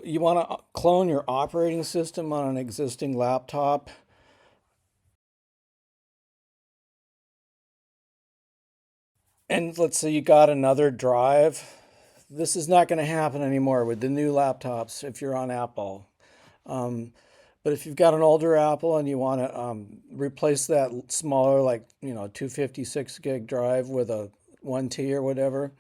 you want to clone your operating system on an existing laptop. And let's say you got another drive. This is not going to happen anymore with the new laptops if you're on Apple. Um, but if you've got an older Apple and you want to replace that smaller, like, 256 gig drive with a 1T or whatever,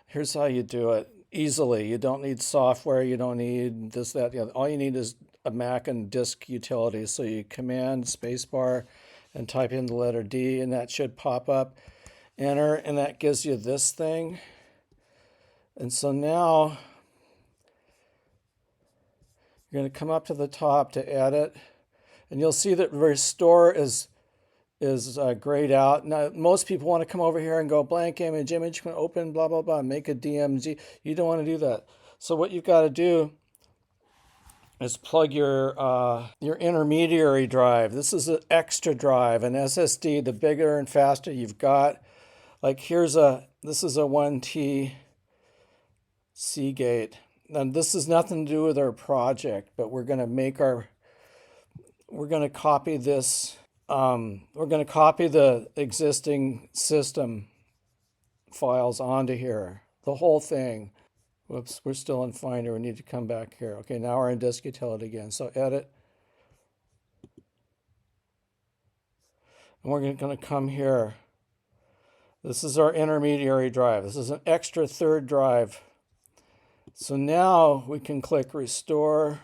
here's how you do it easily. You don't need software. You don't need this, that, the other. All you need is a Mac and disk utilities. So you command spacebar and type in the letter D, and that should pop up. Enter, and that gives you this thing. And so now you're going to come up to the top to edit, and you'll see that restore is grayed out. Now, most people want to come over here and go blank image, can open, blah, blah, blah, make a DMG. You don't want to do that. So what you've got to do is plug your intermediary drive. This is an extra drive, an SSD. The bigger and faster you've got. Like this is a 1T Seagate. And this has nothing to do with our project, but we're going to copy this. We're going to copy the existing system files onto here, the whole thing. Whoops, we're still in Finder. We need to come back here. Okay, now we're in disk utility again. So edit. And we're going to come here. This is our intermediary drive. This is an extra third drive. So now we can click restore,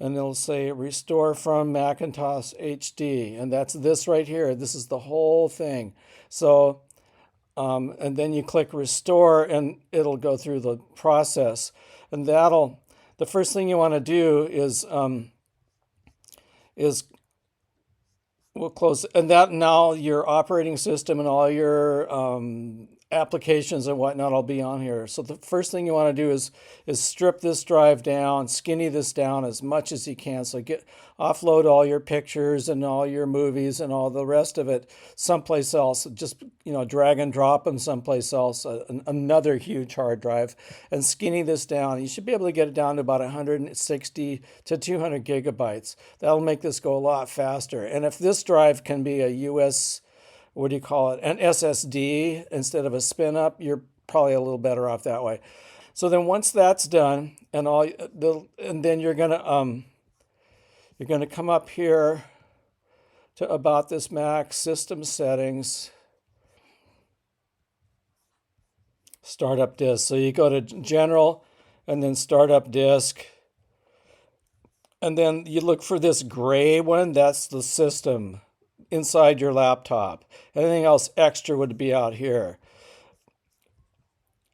and it'll say restore from Macintosh HD, and that's this right here. This is the whole thing. So, and then you click restore, and it'll go through the process. And the first thing you want to do is we'll close, and that now your operating system and all your applications and whatnot will be on here. So the first thing you want to do is strip this drive down, skinny this down as much as you can. So offload all your pictures and all your movies and all the rest of it someplace else. Just drag and drop them someplace else. Another huge hard drive, and skinny this down. You should be able to get it down to about 160 to 200 gigabytes. That'll make this go a lot faster. And if this drive can be a US, what do you call it, an SSD instead of a spin up, you're probably a little better off that way. So then once that's done, and then you're gonna come up here to about this Mac system settings, startup disk. So you go to general and then startup disk, and then you look for this gray one. That's the system inside your laptop. Anything else extra would be out here.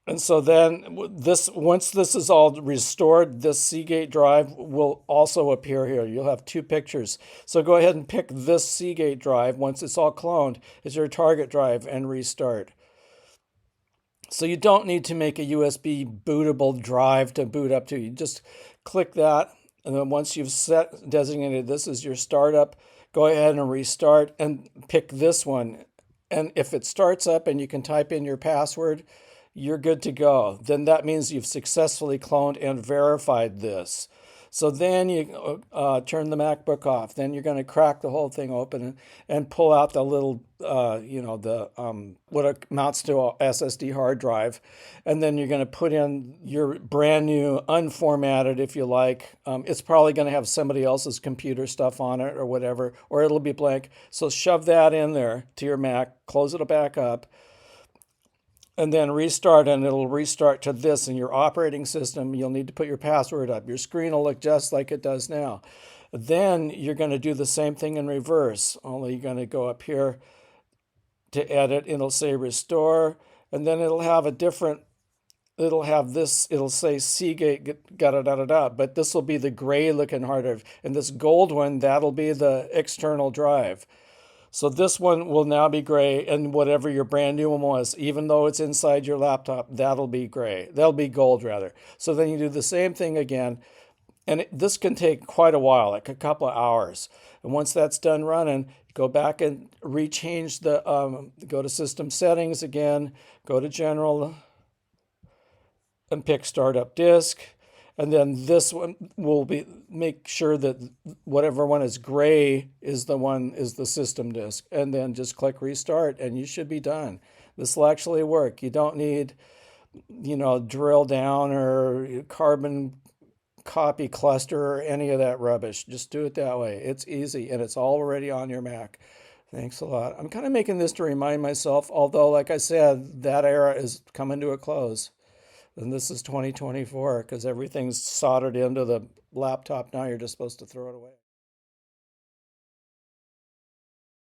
And so then once this is all restored, this Seagate drive will also appear here. You'll have two pictures. So go ahead and pick this Seagate drive once it's all cloned as your target drive and restart. So you don't need to make a USB bootable drive to boot up to. You just click that, and then once you've designated this as your startup, go ahead and restart and pick this one. And if it starts up and you can type in your password, you're good to go. Then that means you've successfully cloned and verified this. So then you turn the MacBook off. Then you're going to crack the whole thing open and pull out the little, what amounts to a SSD hard drive. And then you're going to put in your brand new, unformatted, if you like. It's probably going to have somebody else's computer stuff on it or whatever, or it'll be blank. So shove that in there to your Mac, close it back up, and then restart, and it'll restart to this in your operating system. You'll need to put your password up. Your screen will look just like it does now. Then you're going to do the same thing in reverse, only you're going to go up here to edit. It'll say restore, and then it'll have it'll say Seagate, da-da-da-da-da, but this will be the gray looking hard drive. And this gold one, that'll be the external drive. So this one will now be gray, and whatever your brand new one was, even though it's inside your laptop, that'll be gray. That'll be gold, rather. So then you do the same thing again, and this can take quite a while, like a couple of hours. And once that's done running, go back and rechange go to System Settings again, go to General, and pick startup disk. And then this one will be make sure that whatever one is gray is the system disk. And then just click restart and you should be done. This will actually work. You don't need, drill down or carbon copy cluster or any of that rubbish. Just do it that way. It's easy and it's already on your Mac. Thanks a lot. I'm kind of making this to remind myself, although, like I said, that era is coming to a close. And this is 2024 because everything's soldered into the laptop now. You're just supposed to throw it away.